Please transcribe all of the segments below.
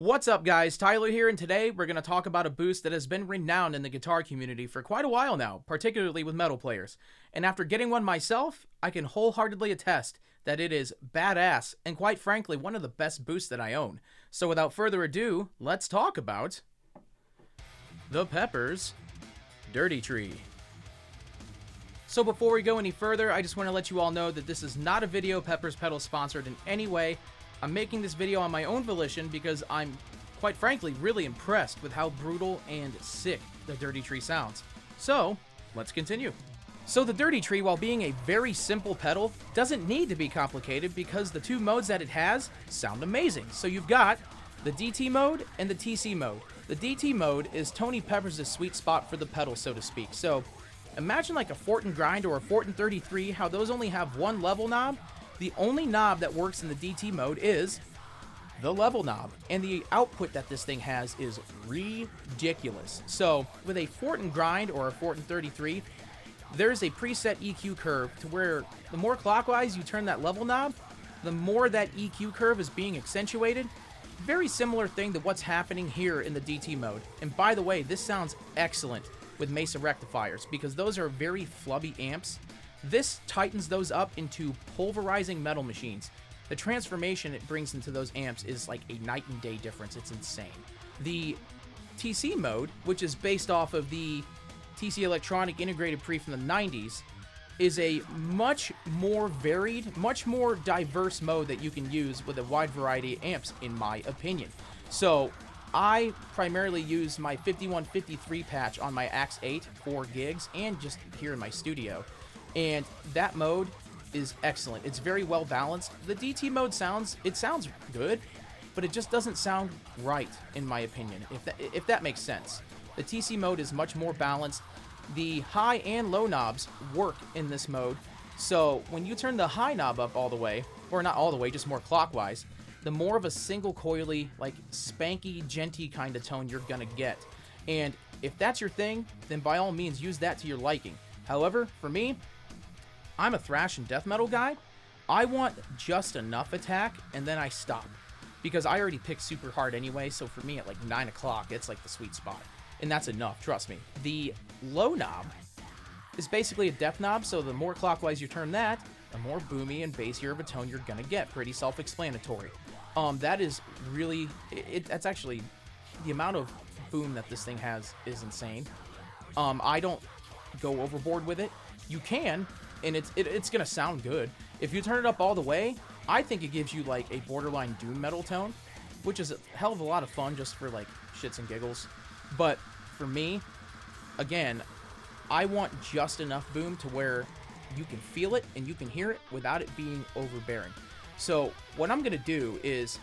What's up guys, Tyler here, and today we're going to talk about a boost that has been renowned in the guitar community for quite a while now, particularly with metal players. And after getting one myself, I can wholeheartedly attest that it is badass and quite frankly one of the best boosts that I own. So without further ado, let's talk about the Pepers Dirty Tree. So before we go any further, I just want to let you all know that this is not a video Pepers Pedal sponsored in any way. I'm making this video on my own volition because I'm, quite frankly, really impressed with how brutal and sick the Dirty Tree sounds. So, let's continue. So the Dirty Tree, while being a very simple pedal, doesn't need to be complicated because the two modes that it has sound amazing. So you've got the DT mode and the TC mode. The DT mode is Tony Pepers' sweet spot for the pedal, so to speak. So imagine like a Fort and Grind or a Fort and 33, how those only have one level knob. The only knob that works in the DT mode is the level knob, and the output that this thing has is ridiculous. So with a Fort and Grind or a Fort and 33, there's a preset EQ curve to where the more clockwise you turn that level knob, the more that EQ curve is being accentuated. Very similar thing to what's happening here in the DT mode. And by the way, this sounds excellent with Mesa rectifiers because those are very flubby amps. This tightens those up into pulverizing metal machines. The transformation it brings into those amps is like a night and day difference. It's insane. The TC mode, which is based off of the TC Electronic Integrated Pre from the 90s, is a much more varied, much more diverse mode that you can use with a wide variety of amps, in my opinion. So I primarily use my 5153 patch on my AX8 for gigs and just here in my studio. And that mode is excellent. It's very well balanced. The DT mode sounds good, but it just doesn't sound right, in my opinion, if that makes sense. The TC mode is much more balanced. The high and low knobs work in this mode. So when you turn the high knob up all the way, or not all the way, just more clockwise, the more of a single coily, like spanky, genty kind of tone you're gonna get. And if that's your thing, then by all means use that to your liking. However, for me, I'm a thrash and death metal guy. I want just enough attack, and then I stop. Because I already picked super hard anyway, so for me at like 9 o'clock, it's like the sweet spot. And that's enough, trust me. The low knob is basically a death knob, so the more clockwise you turn that, the more boomy and bassier of a tone you're gonna get. Pretty self-explanatory. That is really, that's actually, the amount of boom that this thing has is insane. I don't go overboard with it. You can, and it's gonna sound good. If you turn it up all the way, I think it gives you like a borderline doom metal tone, which is a hell of a lot of fun just for like shits and giggles. But for me, again, I want just enough boom to where you can feel it and you can hear it without it being overbearing. So what I'm gonna do is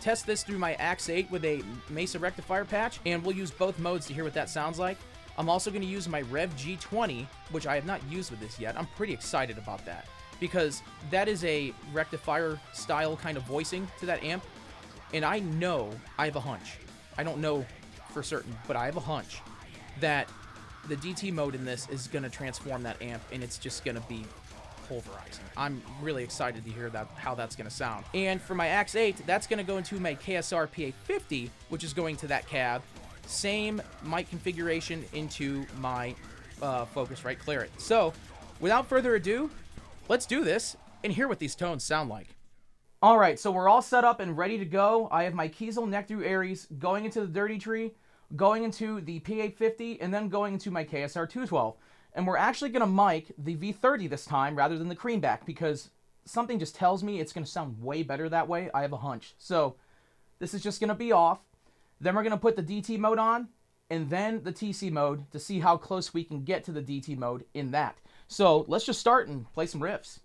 test this through my AX8 with a Mesa rectifier patch, and we'll use both modes to hear what that sounds like. I'm also going to use my Rev G20, which I have not used with this yet. I'm pretty excited about that because that is a rectifier style kind of voicing to that amp. And I know, I have a hunch. I don't know for certain, but I have a hunch that the DT mode in this is going to transform that amp, and it's just going to be pulverizing. I'm really excited to hear how that's going to sound. And for my AX8, that's going to go into my KSR PA50, which is going to that cab. Same mic configuration into my Focusrite Claret. So, without further ado, let's do this and hear what these tones sound like. Alright, so we're all set up and ready to go. I have my Kiesel Aries going into the Dirty Tree, going into the P850, and then going into my KSR 212. And we're actually going to mic the V30 this time rather than the Creamback because something just tells me it's going to sound way better that way. I have a hunch. So, this is just going to be off. Then we're going to put the DT mode on, and then the TC mode to see how close we can get to the DT mode in that. So let's just start and play some riffs.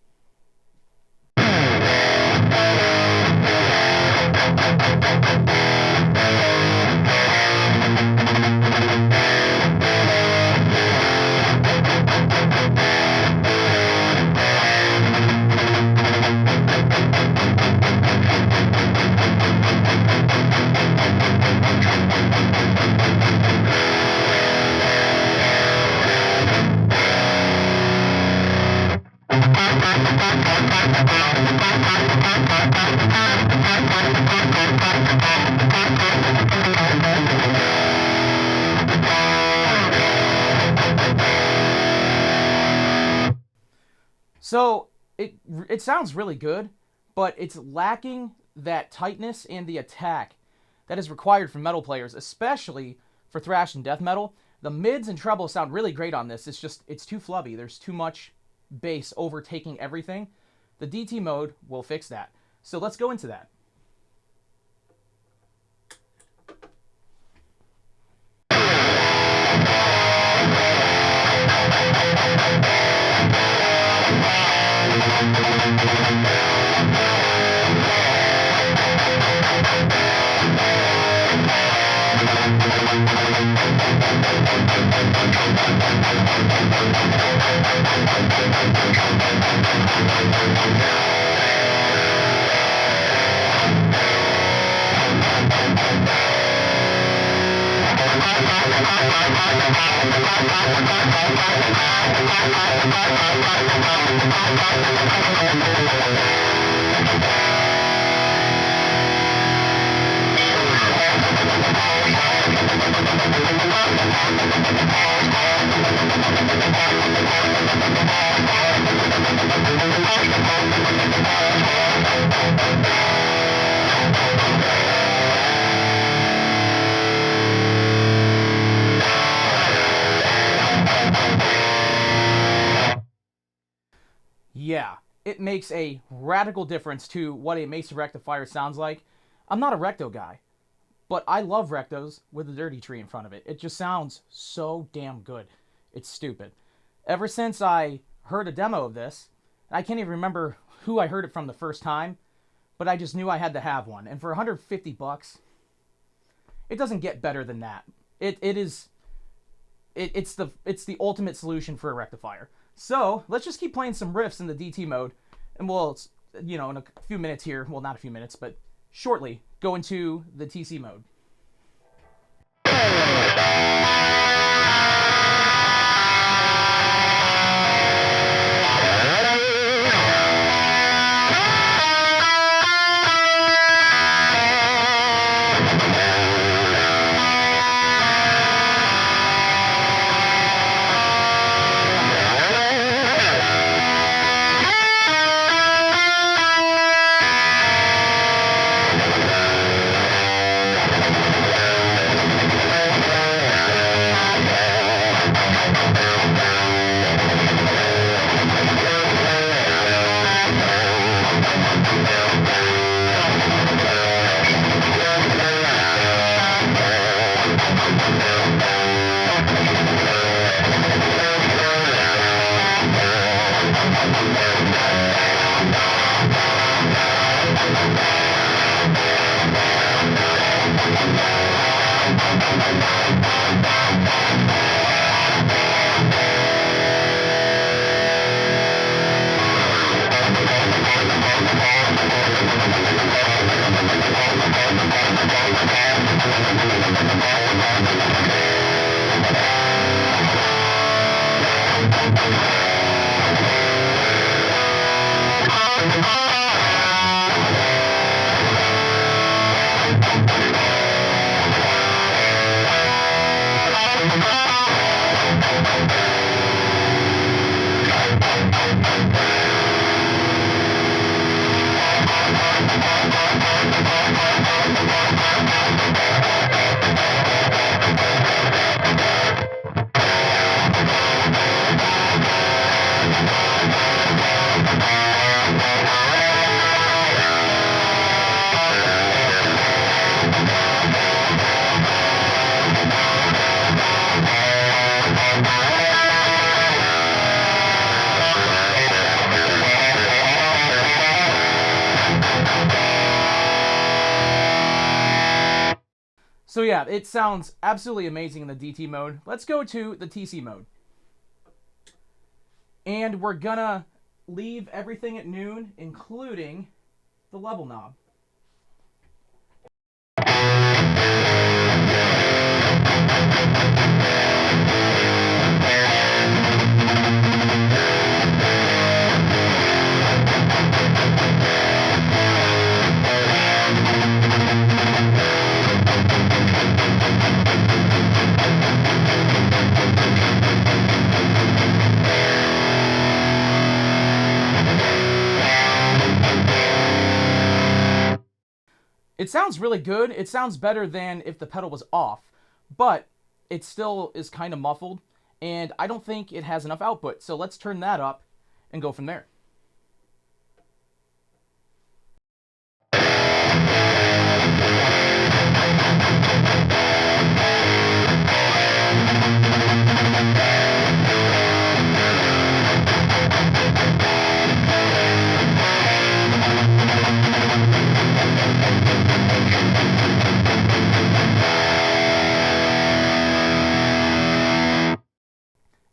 So it sounds really good, but it's lacking that tightness and the attack that is required from metal players, especially for thrash and death metal. The mids and trebles sound really great on this. It's too flubby. There's too much bass overtaking everything. The DT mode will fix that. So let's go into that. Yeah, it makes a radical difference to what a Mesa rectifier sounds like. I'm not a recto guy, but I love rectos with a dirty tree in front of it. It just sounds so damn good. It's stupid. Ever since I heard a demo of this, I can't even remember who I heard it from the first time, but I just knew I had to have one. And for 150 bucks, it doesn't get better than that. It's the ultimate solution for a rectifier. So let's just keep playing some riffs in the DT mode, and we'll, in a few minutes here, well, not a few minutes, but shortly, go into the TC mode. So yeah, it sounds absolutely amazing in the DT mode. Let's go to the TC mode. And we're gonna leave everything at noon, including the level knob. sounds really good. It sounds better than if the pedal was off, but it still is kind of muffled, and I don't think it has enough output. So let's turn that up and go from there.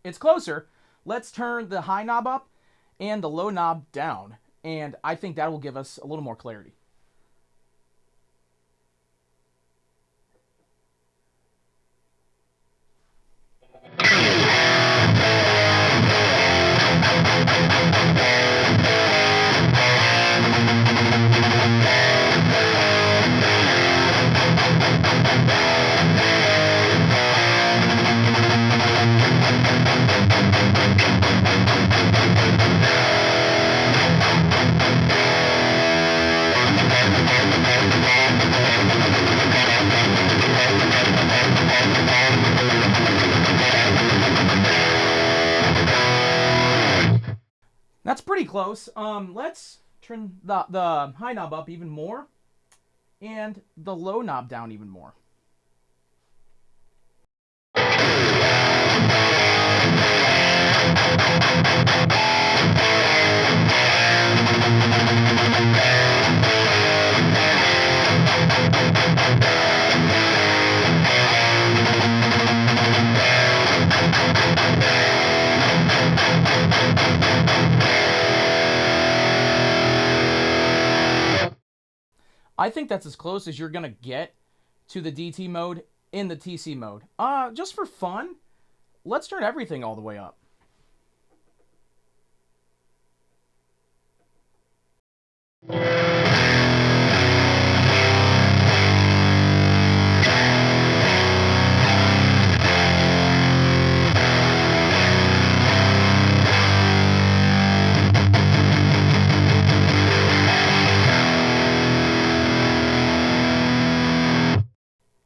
It's closer. Let's turn the high knob up and the low knob down, and I think that will give us a little more clarity. That's pretty close. Let's turn the high knob up even more and the low knob down even more. I think that's as close as you're gonna get to the DT mode in the TC mode. Just for fun, let's turn everything all the way up.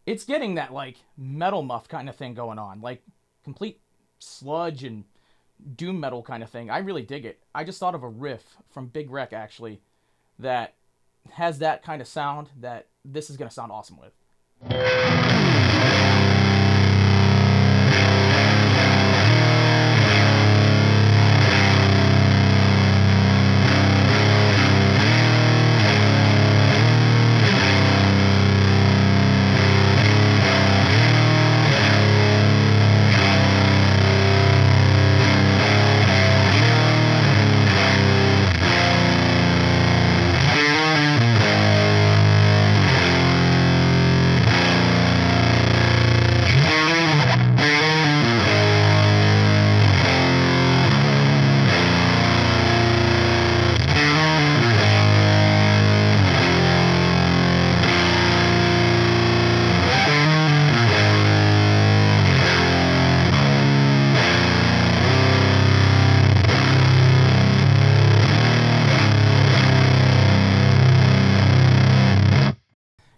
It's getting that, like, metal muff kind of thing going on. Like, complete sludge and doom metal kind of thing. I really dig it. I just thought of a riff from Big Wreck, actually, that has that kind of sound that this is going to sound awesome with.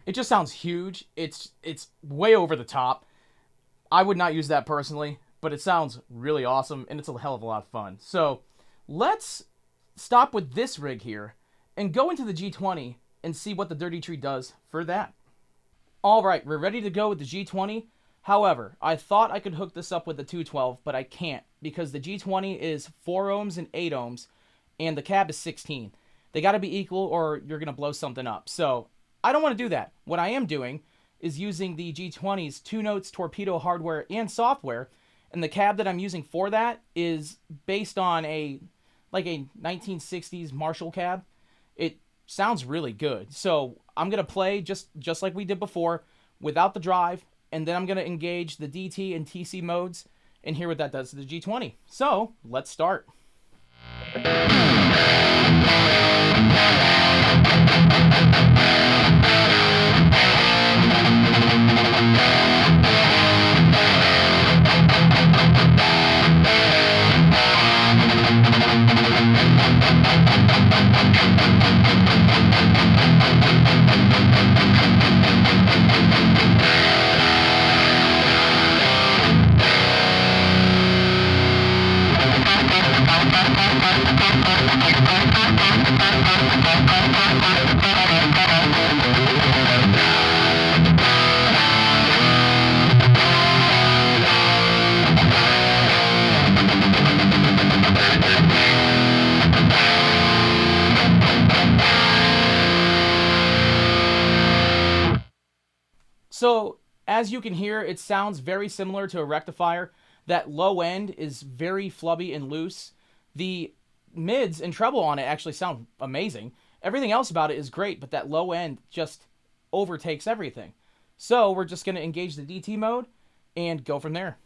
It just sounds huge. It's way over the top. I would not use that personally, but it sounds really awesome, and it's a hell of a lot of fun. So let's stop with this rig here and go into the G20 and see what the Dirty Tree does for that. All right, we're ready to go with the G20. However, I thought I could hook this up with the 212, but I can't because the G20 is 4 ohms and 8 ohms, and the cab is 16. They got to be equal or you're going to blow something up. So I don't want to do that. What I am doing is using the G20's 2 notes torpedo hardware and software, and the cab that I'm using for that is based on a 1960s Marshall cab. It sounds really good. So I'm going to play just like we did before without the drive, and then I'm going to engage the DT and TC modes and hear what that does to the G20. So let's start. So, as you can hear, it sounds very similar to a rectifier. That low end is very flubby and loose. The mids and treble on it actually sound amazing. Everything else about it is great, but that low end just overtakes everything. So, we're just going to engage the DT mode and go from there.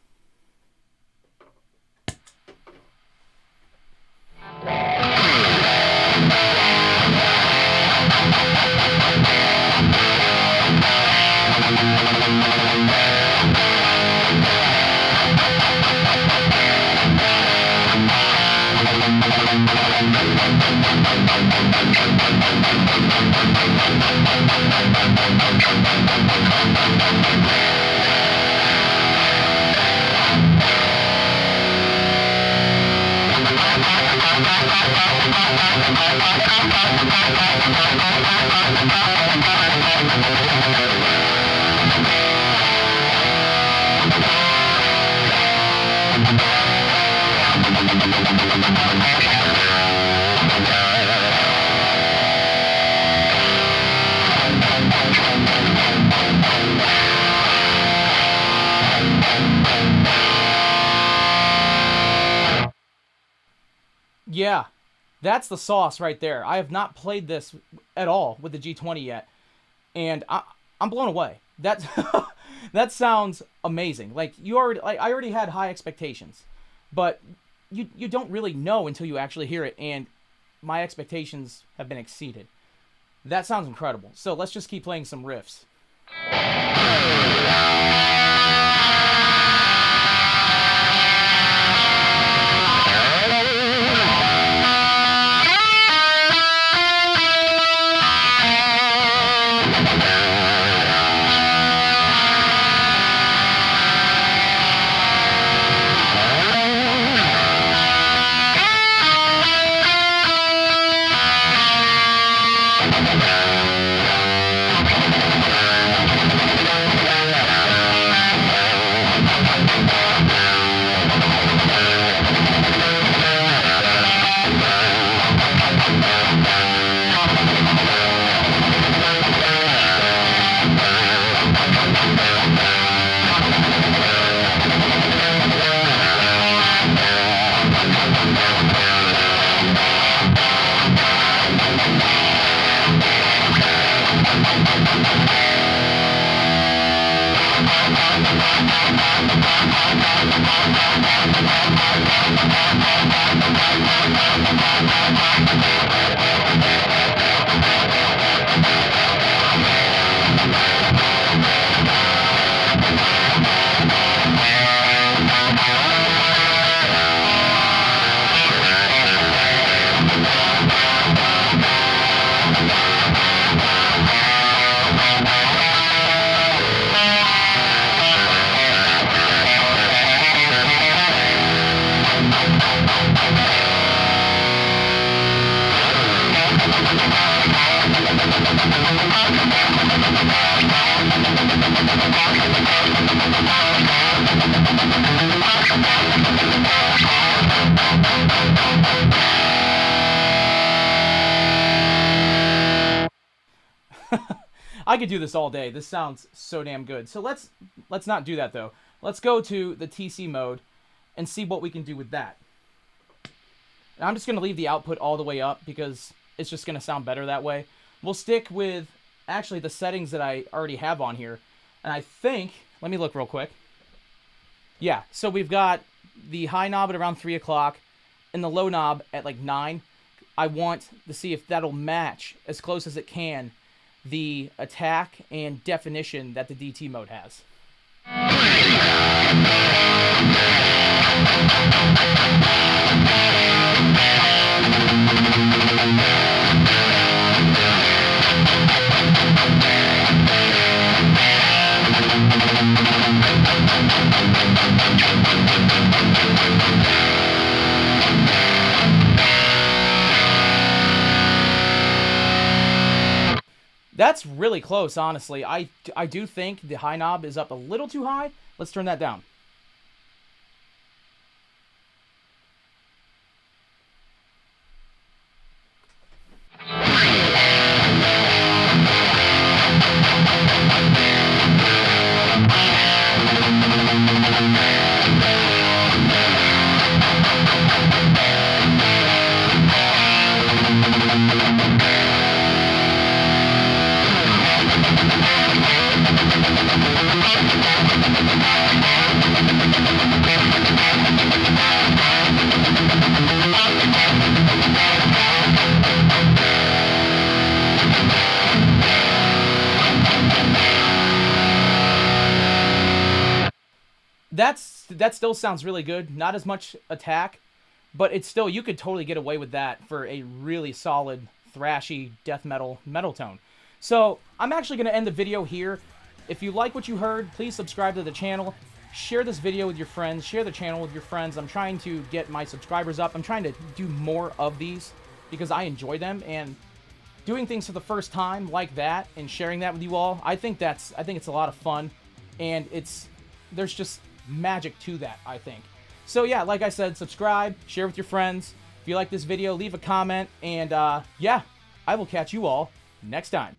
Yeah, that's the sauce right there. I have not played this at all with the G20 yet, and I'm blown away. That that sounds amazing. Like I already had high expectations, but you don't really know until you actually hear it, and my expectations have been exceeded. That sounds incredible. So let's just keep playing some riffs. I could do this all day. This sounds so damn good. So let's not do that though. Let's go to the TC mode and see what we can do with that. And I'm just going to leave the output all the way up because it's just going to sound better that way. We'll stick with actually the settings that I already have on here. And I think, let me look real quick. Yeah, so we've got the high knob at around 3 o'clock and the low knob at like 9. I want to see if that'll match as close as it can the attack and definition that the DT mode has. That's really close, honestly. I do think the high knob is up a little too high. Let's turn that down. that still sounds really good. Not as much attack, but it's still, you could totally get away with that for a really solid, thrashy, death metal tone. So I'm actually going to end the video here. If you like what you heard, please subscribe to the channel. Share this video with your friends. Share the channel with your friends. I'm trying to get my subscribers up. I'm trying to do more of these because I enjoy them, and doing things for the first time like that and sharing that with you all, I think it's a lot of fun, and there's just magic to that, I think. So yeah, like I said, subscribe, share with your friends. If you like this video, leave a comment, and yeah, I will catch you all next time.